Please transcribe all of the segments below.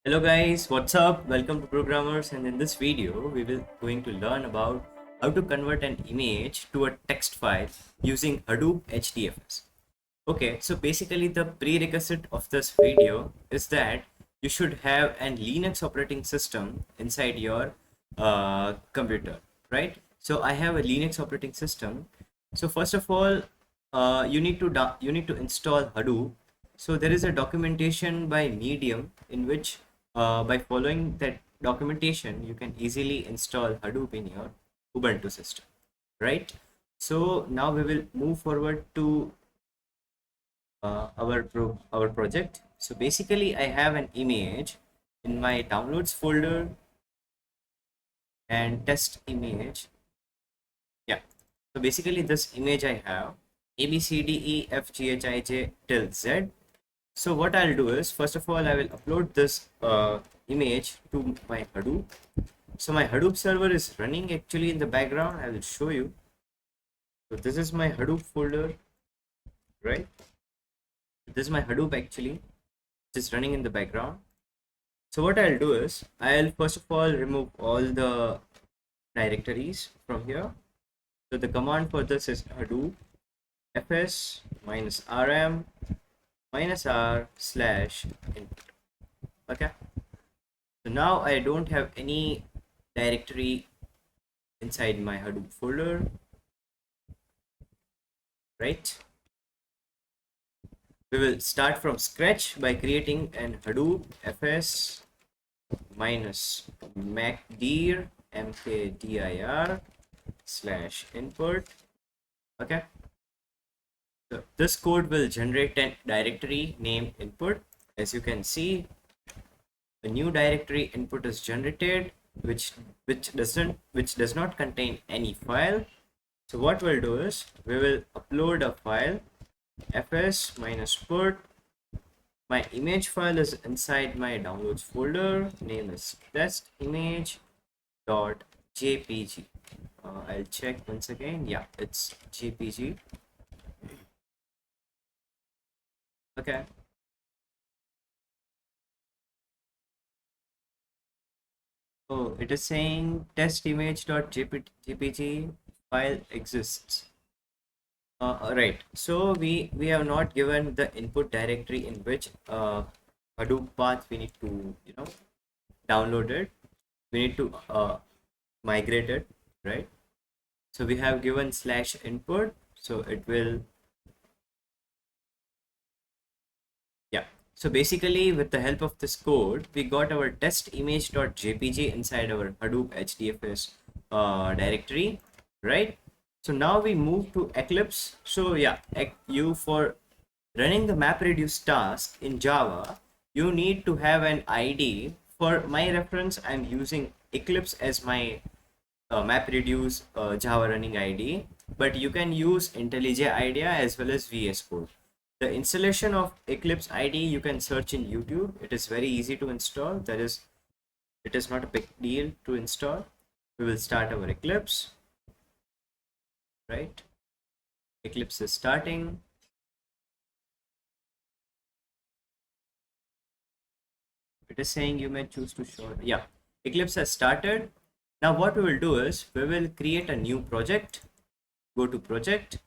Hello guys, what's up? Welcome to Programmers, and in this video we will going to learn about how to convert an image to a text file using Hadoop HDFS. Okay, so basically the prerequisite of this video is that you should have an Linux operating system inside your computer, right? So I have a Linux operating system. So first of all, you need to install Hadoop. So there is a documentation by Medium in which by following that documentation you can easily install Hadoop in your Ubuntu system, right? So now we will move forward to our project. So basically I have an image in my downloads folder and test image. Yeah, so basically this image I have ABCDEFGHIJ till Z. So what I'll do is, first of all, I will upload this image to my Hadoop. So my Hadoop server is running actually in the background. I will show you. So this is my Hadoop folder, right? This is my Hadoop actually, just running in the background. So what I'll do is, I'll first of all remove all the directories from here. So the command for this is Hadoop fs -rm -r/input. Okay. So now I don't have any directory inside my Hadoop folder, right? We will start from scratch by creating an Hadoop fs -mkdir /input. Okay. So this code will generate a directory named input. As you can see, a new directory input is generated, which does not contain any file. So what we'll do is we will upload a file fs -put. My image file is inside my downloads folder. Name is test image.jpg. I'll check once again. Yeah, it's jpg. Okay. Oh, it is saying test image.jpg file exists. Right. So we have not given the input directory in which Hadoop path we need to download it. We need to migrate it, right? So we have given /input. So it will, yeah. So basically, with the help of this code, we got our test image.jpg inside our Hadoop HDFS directory, right? So now we move to Eclipse. So yeah, you for running the MapReduce task in Java, you need to have an ID. For my reference, I'm using Eclipse as my MapReduce Java running ID, but you can use IntelliJ IDEA as well as VS Code. The installation of Eclipse ID you can search in YouTube. It is very easy to install. It is not a big deal to install. We will start our Eclipse, right? Eclipse is starting. It is saying you may choose to show. Yeah, Eclipse has started. Now what we will do is we will create a new project. Go to project,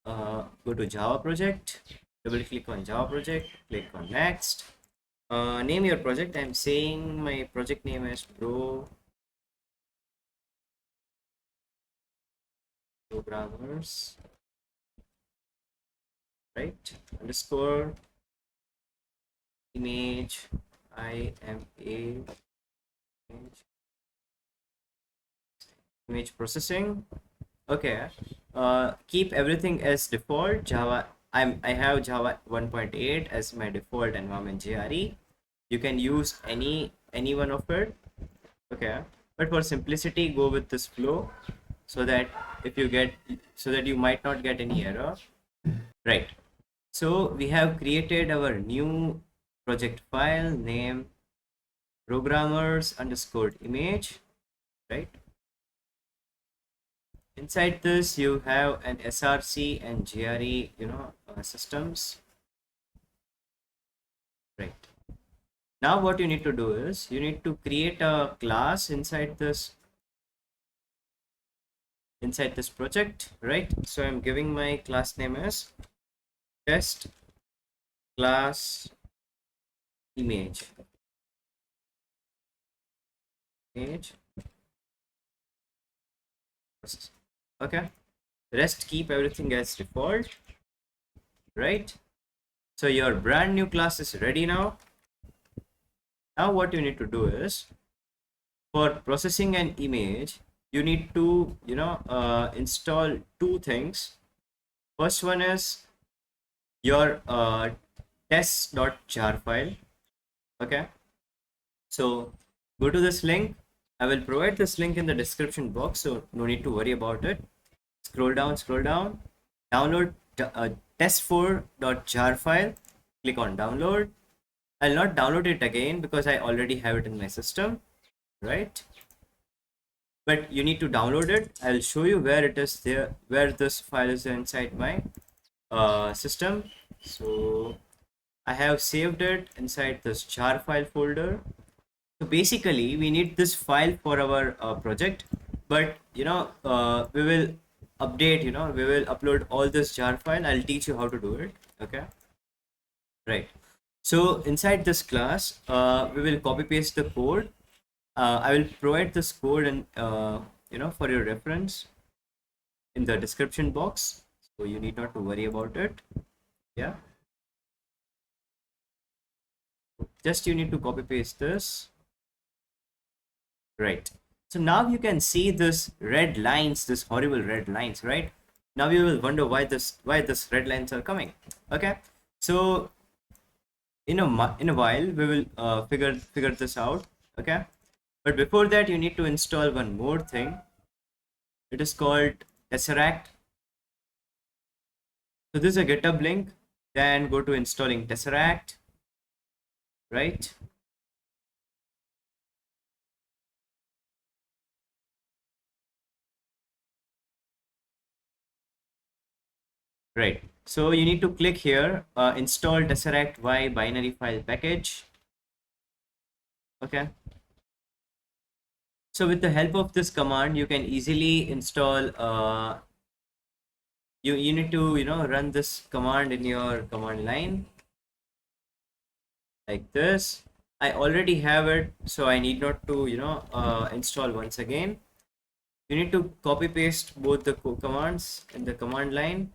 go to Java project, double click on Java project, click on next. Name your project. I'm saying my project name is Programmers, right? Underscore image image processing. Okay. Keep everything as default. Java. I have Java 1.8 as my default environment JRE. You can use any one of it. Okay. But for simplicity, go with this flow so that you might not get any error. Right. So we have created our new project file name programmers underscore image, right? Inside this you have an src and gre systems, right? Now what you need to do is you need to create a class inside this project, right? So I'm giving my class name as test class image. Okay, rest keep everything as default, right? So your brand new class is ready now. Now what you need to do is, for processing an image, you need to install two things. First one is your test.jar file. Okay, so go to this link. I will provide this link in the description box, so no need to worry about it. Scroll down, download test4.jar file, click on download. I'll not download it again because I already have it in my system, right? But you need to download it. I'll show you where it is there, where this file is inside my system. So I have saved it inside this jar file folder. So basically we need this file for our project, but we will update, we will upload all this jar file. I'll teach you how to do it. Okay, right. So inside this class we will copy paste the code. I will provide this code and for your reference in the description box, so you need not to worry about it. Yeah, just you need to copy paste this, right? So now you can see this red lines, this horrible red lines, right? Now you will wonder why this red lines are coming. Okay, so in a while we will figure this out. Okay, but before that you need to install one more thing. It is called Tesseract. So this is a GitHub link. Then go to installing Tesseract, right? Right. So you need to click here, install Tesseract Y binary file package. Okay. So with the help of this command, you can easily install. You need to run this command in your command line like this. I already have it, so I need not to install once again. You need to copy paste both the commands in the command line,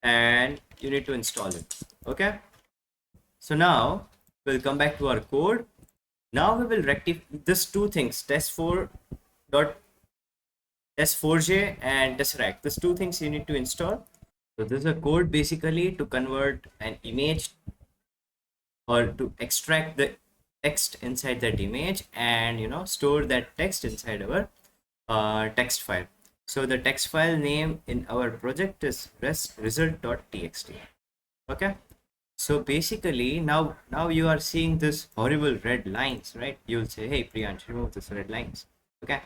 and you need to install it. Okay, so now we'll come back to our code. Now we will rectify this two things, test4j and tesseract. These two things you need to install. So this is a code basically to convert an image or to extract the text inside that image and store that text inside our text file. So the text file name in our project is result.txt. Okay, so basically now you are seeing this horrible red lines, right? You'll say, hey Priyansh, remove this red lines. Okay,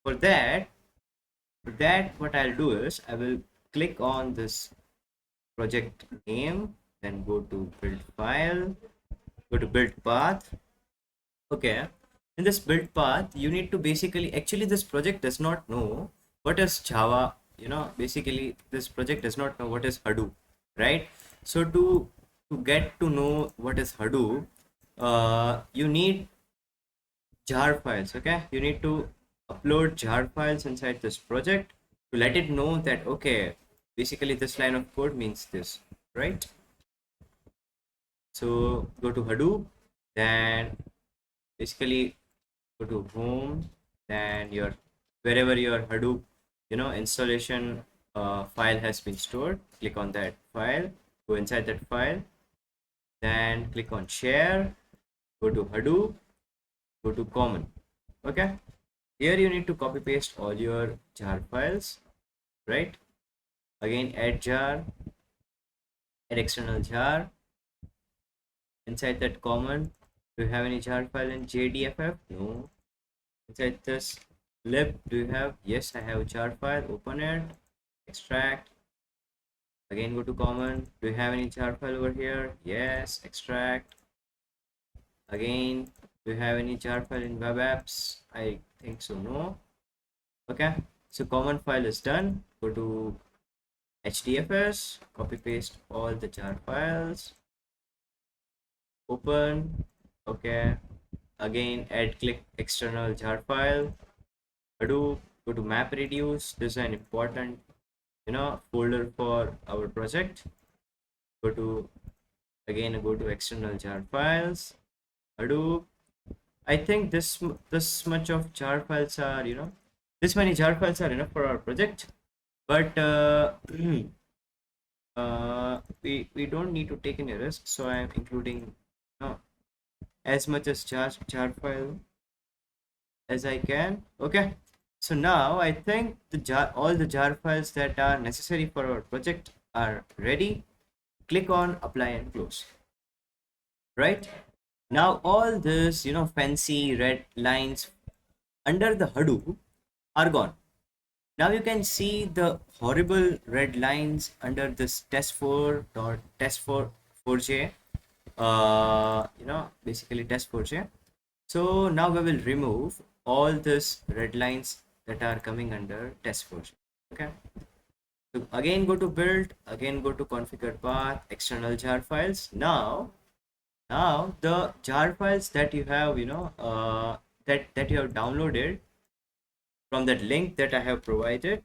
for that what I'll do is I will click on this project name, then go to build file, go to build path. Okay, in this build path you need to basically, actually this project does not know what is Java. Basically this project does not know what is Hadoop, right? So to get to know what is Hadoop, you need jar files. Okay, you need to upload jar files inside this project to let it know that, okay, basically this line of code means this, right? So go to Hadoop, then basically go to home, then your wherever your Hadoop installation file has been stored, click on that file, go inside that file, then click on share, go to Hadoop, go to common. Okay, here you need to copy paste all your jar files, right? Again, add jar, add external jar. Inside that common, do you have any jar file in JDFF? No. Inside this lib, do you have? Yes, I have jar file. Open it, extract. Again, go to common. Do you have any jar file over here? Yes, extract. Again, do you have any jar file in web apps? I think so, no. Okay, so common file is done. Go to HDFS, copy paste all the jar files, open. Okay, again add click external jar file, Hadoop, go to map reduce. This is an important folder for our project. Go to go to external jar files, Hadoop. I think this much of jar files are this many jar files are enough for our project, but we don't need to take any risk, so I am including as much as jar file as I can. Okay, so now I think all the jar files that are necessary for our project are ready. Click on apply and close. Right now, all this fancy red lines under the Hadoop are gone. Now you can see the horrible red lines under this test4.test4.4j. Basically test4j. So now we will remove all these red lines that are coming under test4j. Okay. So again go to build, again go to configure path, external jar files. Now the jar files that you have, that you have downloaded from that link that I have provided,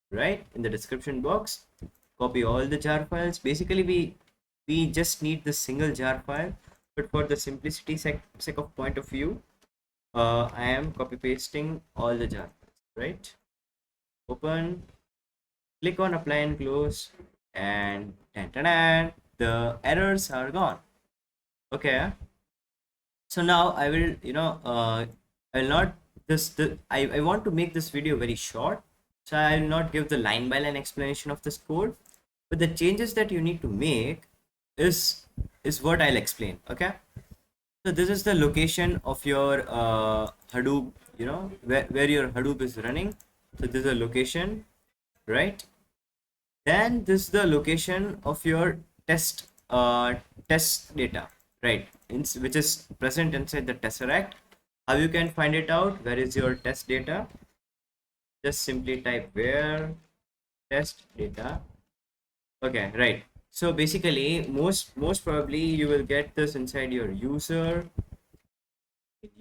right, in the description box. Copy all the jar files. Basically, we just need the single jar file, but for the simplicity sake of point of view, I am copy pasting all the jar files, right? Open, click on apply and close, and the errors are gone. Okay, so now I will I'll not I want to make this video very short, so I will not give the line by line explanation of this code, but the changes that you need to make is what I'll explain. Okay, so this is the location of your Hadoop, where your Hadoop is running. So this is a location, right? Then this is the location of your test data, right, which is present inside the Tesseract. How you can find it out? Where is your test data? Just simply type where test data. Okay, right. So basically, most probably you will get this inside your user,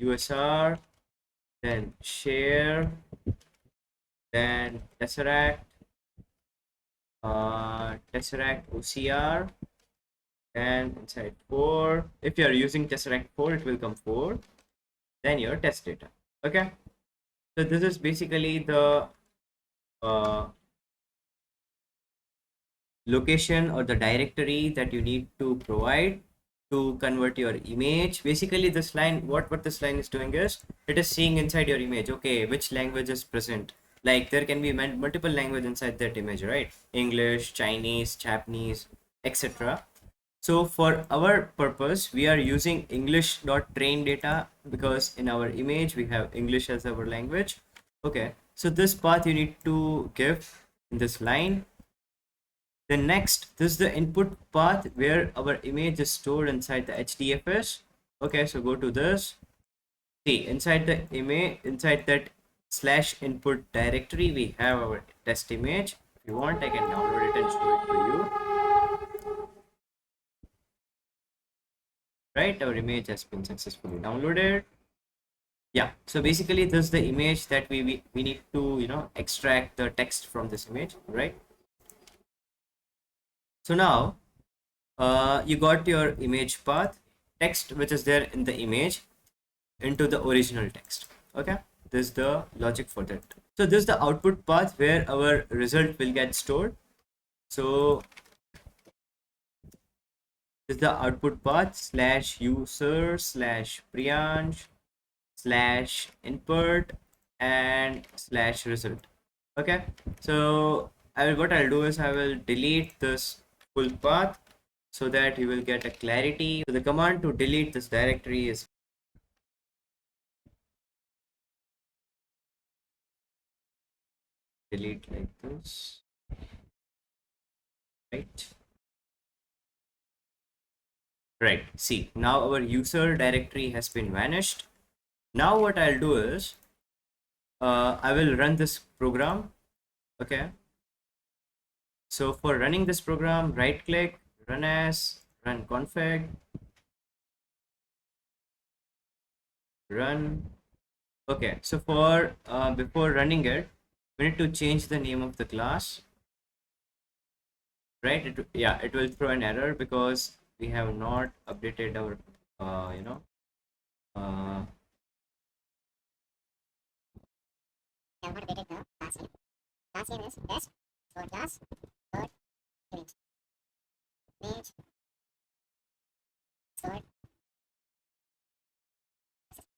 USR, then share, then Tesseract OCR, and inside 4. If you are using Tesseract 4, it will come 4. Then your test data. Okay, so this is basically the uh, location or the directory that you need to provide to convert your image. Basically, this line, what this line is doing is it is seeing inside your image, okay, which language is present. Like there can be multiple language inside that image, right? English, Chinese, Japanese, etc. So for our purpose, we are using English.train data because in our image we have English as our language. Okay, so this path you need to give in this line. Then next, this is the input path where our image is stored inside the HDFS. Okay, so go to this. See, inside the image, inside that slash input directory, we have our test image. If you want, I can download it and show it to you. Right, our image has been successfully downloaded. Yeah, so basically this is the image that we need to extract the text from this image, right? So now you got your image path, text which is there in the image into the original text. Okay, this is the logic for that. So this is the output path where our result will get stored. So this is the output path slash user slash Priyansh slash input and slash result. Okay, so what I'll do is I will delete this full path so that you will get a clarity. So the command to delete this directory is delete like this, right? Right, see, now our user directory has been vanished. Now what I'll do is I will run this program. Okay, so for running this program, right click, run as, run config, run. Okay, so for before running it, we need to change the name of the class, right? Yeah, it will throw an error because we have not updated our uh, have not updated the class name. Class name is test dot class dot image. Image stored.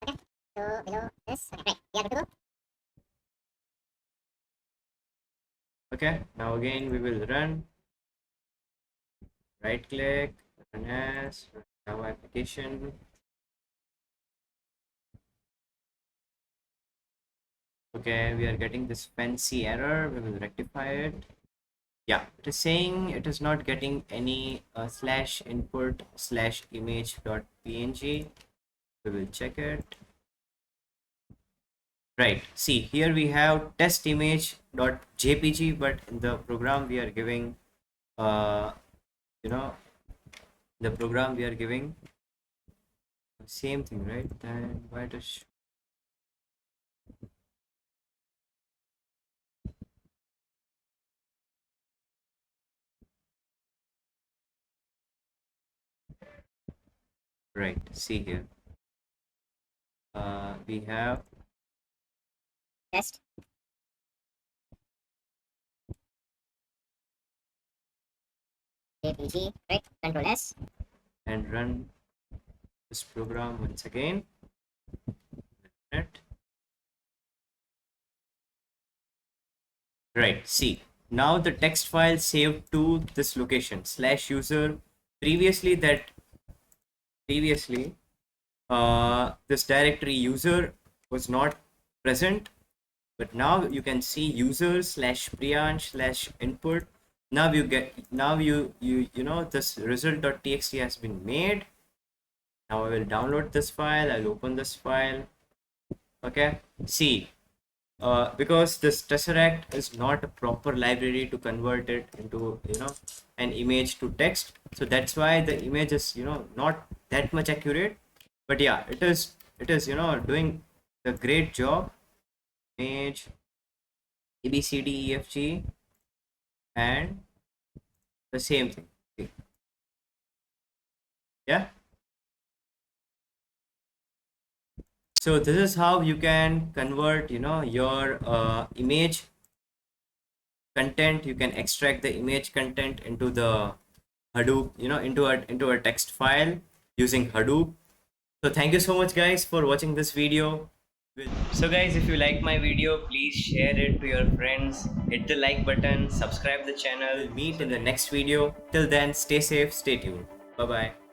Okay. So below this, okay, right, we are good to go. okay, now again we will run, right click, run as, run Java application. Okay, we are getting this fancy error. We will rectify it. Yeah, it is saying it is not getting any slash input slash image dot png. We will check it. Right, see here we have test image dot jpg, but in the program we are giving uh you know the program we are giving same thing, right? Then why does right, see here we have Test. JPG, right? Control S. and run this program once again. Right, see, now the text file saved to this location slash user. Previously this directory user was not present, but now you can see user slash priyansh slash input. Now you get, now you know this result.txt has been made. Now I will download this file, I'll open this file. Okay, see, because this Tesseract is not a proper library to convert it into an image to text, so that's why the image is not that much accurate. But yeah, it is doing a great job. Image ABCDEFG and the same thing. Yeah, so this is how you can convert your image content. You can extract the image content into the Hadoop, into a text file using Hadoop. So thank you so much guys for watching this video. So guys, if you like my video, please share it to your friends, hit the like button, subscribe the channel. We'll meet in the next video. Till then, stay safe, stay tuned. Bye bye.